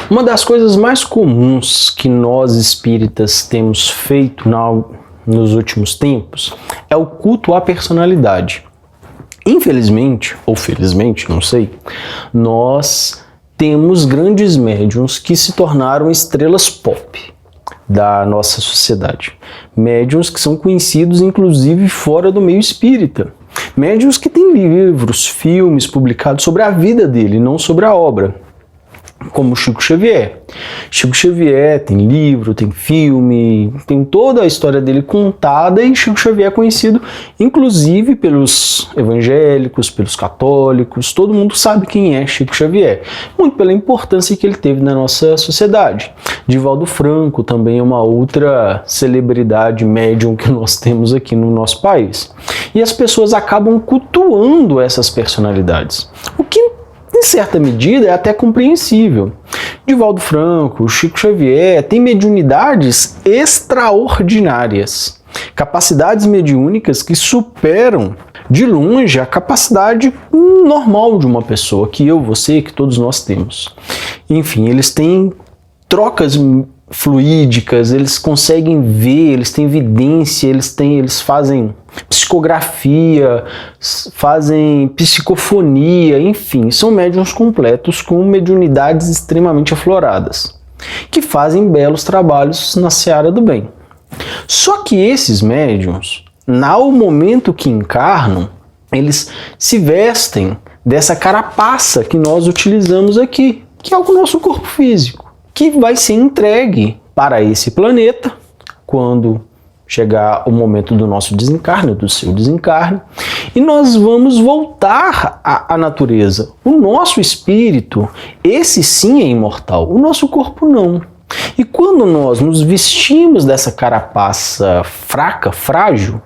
Uma das coisas mais comuns que nós espíritas temos feito nos últimos tempos é o culto à personalidade. Infelizmente, ou felizmente, não sei, nós temos grandes médiuns que se tornaram estrelas pop da nossa sociedade. Médiuns que são conhecidos, inclusive, fora do meio espírita. Médiuns que têm livros, filmes publicados sobre a vida dele, não sobre a obra. Como Chico Xavier. Chico Xavier tem livro, tem filme, tem toda a história dele contada, e Chico Xavier é conhecido inclusive pelos evangélicos, pelos católicos, todo mundo sabe quem é Chico Xavier, muito pela importância que ele teve na nossa sociedade. Divaldo Franco também é uma outra celebridade médium que nós temos aqui no nosso país. E as pessoas acabam cultuando essas personalidades, o que em certa medida é até compreensível. Divaldo Franco, Chico Xavier têm mediunidades extraordinárias, capacidades mediúnicas que superam de longe a capacidade normal de uma pessoa, que eu, você, que todos nós temos. Enfim, eles têm trocas fluídicas, eles conseguem ver, eles têm evidência, eles fazem psicografia, fazem psicofonia, enfim, são médiuns completos com mediunidades extremamente afloradas, que fazem belos trabalhos na seara do bem. Só que esses médiuns, no momento que encarnam, eles se vestem dessa carapaça que nós utilizamos aqui, que é o nosso corpo físico, que vai ser entregue para esse planeta quando chegar o momento do nosso desencarne, do seu desencarne, e nós vamos voltar à natureza. O nosso espírito, esse sim é imortal, o nosso corpo não. E quando nós nos vestimos dessa carapaça fraca, frágil,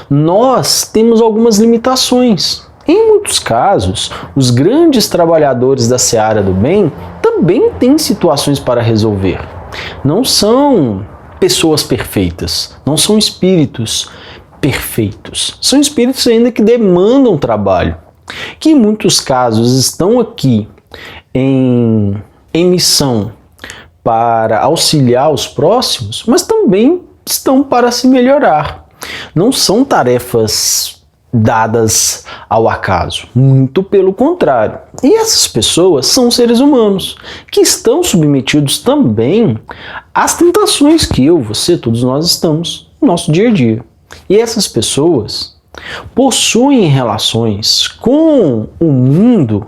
nós temos algumas limitações. Em muitos casos, os grandes trabalhadores da seara do bem também têm situações para resolver. Não são pessoas perfeitas, não são espíritos perfeitos. São espíritos ainda que demandam trabalho, que em muitos casos estão aqui em missão para auxiliar os próximos, mas também estão para se melhorar. Não são tarefas dadas ao acaso, muito pelo contrário. E essas pessoas são seres humanos, que estão submetidos também às tentações que eu, você, todos nós estamos no nosso dia a dia. E essas pessoas possuem relações com o mundo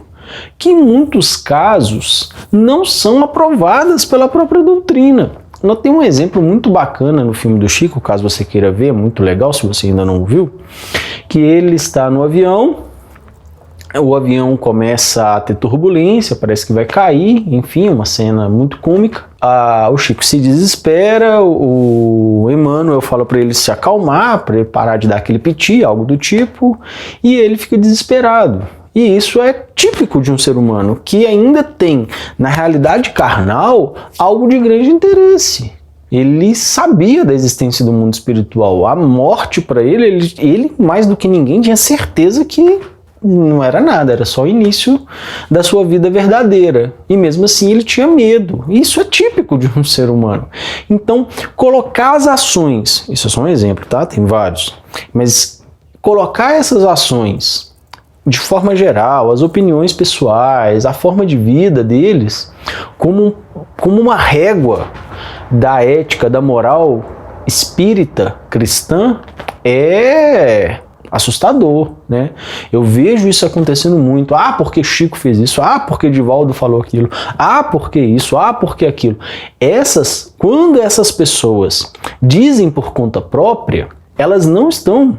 que em muitos casos não são aprovadas pela própria doutrina. Nós temos um exemplo muito bacana no filme do Chico, caso você queira ver, é muito legal se você ainda não viu, que ele está no avião, o avião começa a ter turbulência, parece que vai cair, enfim, uma cena muito cômica. O Chico se desespera, o Emmanuel fala para ele se acalmar, para ele parar de dar aquele piti, algo do tipo, e ele fica desesperado. E isso é típico de um ser humano que ainda tem, na realidade carnal, algo de grande interesse. Ele sabia da existência do mundo espiritual. A morte para ele, mais do que ninguém, tinha certeza que não era nada, era só o início da sua vida verdadeira. E mesmo assim ele tinha medo. Isso é típico de um ser humano. Então, colocar as ações, isso é só um exemplo, tá? Tem vários. Mas colocar essas ações de forma geral, as opiniões pessoais, a forma de vida deles, como uma régua da ética, da moral espírita cristã, é assustador, né? Eu vejo isso acontecendo muito. Porque Chico fez isso, porque Divaldo falou aquilo, porque isso, porque aquilo. Quando essas pessoas dizem por conta própria, elas não estão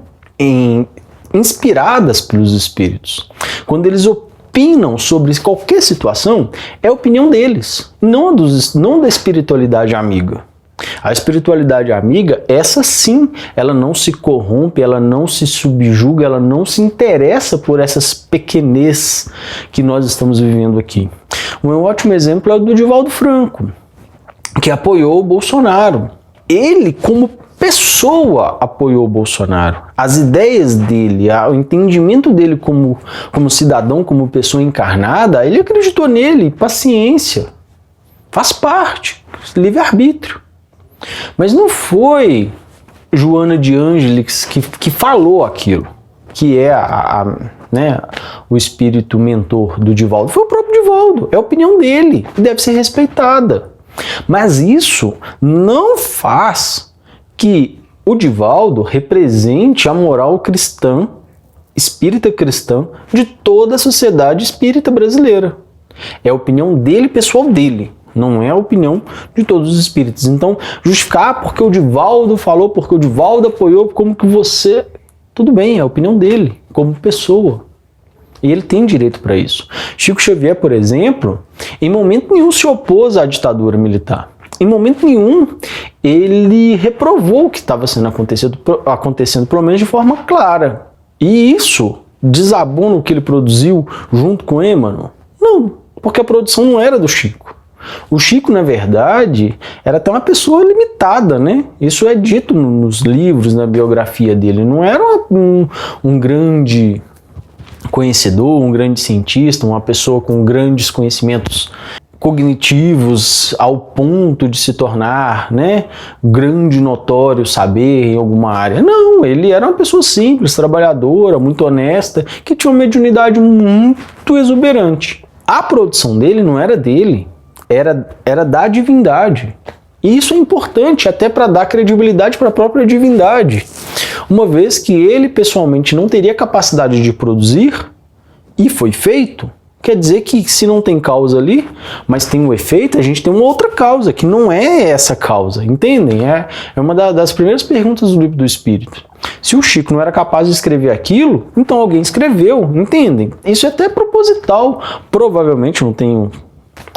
inspiradas pelos espíritos. Quando eles opinam sobre qualquer situação, é a opinião deles, não da espiritualidade amiga. A espiritualidade amiga, essa sim, ela não se corrompe, ela não se subjuga, ela não se interessa por essas pequenez que nós estamos vivendo aqui. Um ótimo exemplo é o do Divaldo Franco, que apoiou o Bolsonaro. Ele, como pessoa, apoiou o Bolsonaro. As ideias dele, o entendimento dele como cidadão, como pessoa encarnada, ele acreditou nele, paciência. Faz parte, livre-arbítrio. Mas não foi Joana de Ângeles que falou aquilo, que é né, o espírito mentor do Divaldo. Foi o próprio Divaldo, é a opinião dele, e deve ser respeitada. Mas isso não faz que o Divaldo represente a moral cristã, espírita cristã, de toda a sociedade espírita brasileira. É a opinião dele, pessoal dele, não é a opinião de todos os espíritos. Então, justificar porque o Divaldo falou, porque o Divaldo apoiou, como que você... Tudo bem, é a opinião dele, como pessoa. E ele tem direito para isso. Chico Xavier, por exemplo, em momento nenhum se opôs à ditadura militar. Em momento nenhum ele reprovou o que estava sendo acontecendo, pelo menos de forma clara. E isso desabou no que ele produziu junto com Emmanuel? Não, porque a produção não era do Chico. O Chico, na verdade, era até uma pessoa limitada, né? Isso é dito nos livros, na biografia dele. Não era um grande conhecedor, um grande cientista, uma pessoa com grandes conhecimentos cognitivos ao ponto de se tornar, né, grande notório saber em alguma área. Não, ele era uma pessoa simples, trabalhadora, muito honesta, que tinha uma mediunidade muito exuberante. A produção dele não era dele, era da divindade. E isso é importante até para dar credibilidade para a própria divindade. Uma vez que ele pessoalmente não teria capacidade de produzir, e foi feito, quer dizer que se não tem causa ali, mas tem um efeito, a gente tem uma outra causa, que não é essa causa, entendem? É uma das primeiras perguntas do Livro do Espírito. Se o Chico não era capaz de escrever aquilo, então alguém escreveu, entendem? Isso é até proposital, provavelmente, não tenho...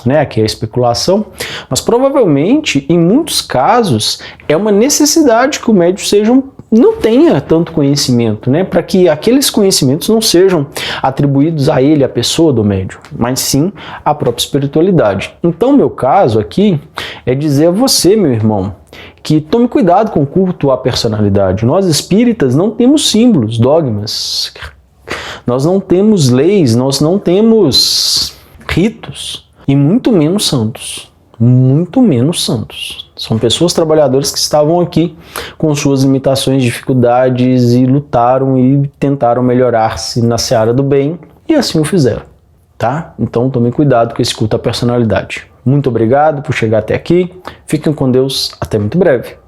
né, aqui é a especulação, mas provavelmente, em muitos casos, é uma necessidade que o médium não tenha tanto conhecimento, né, para que aqueles conhecimentos não sejam atribuídos a ele, a pessoa do médium, mas sim à própria espiritualidade. Então, meu caso aqui é dizer a você, meu irmão, que tome cuidado com o culto à personalidade. Nós espíritas não temos símbolos, dogmas, nós não temos leis, nós não temos ritos, e muito menos santos. Muito menos santos. São pessoas trabalhadoras que estavam aqui com suas limitações, dificuldades e lutaram e tentaram melhorar-se na seara do bem e assim o fizeram, tá? Então tomem cuidado com esse culto à personalidade. Muito obrigado por chegar até aqui. Fiquem com Deus. Até muito breve.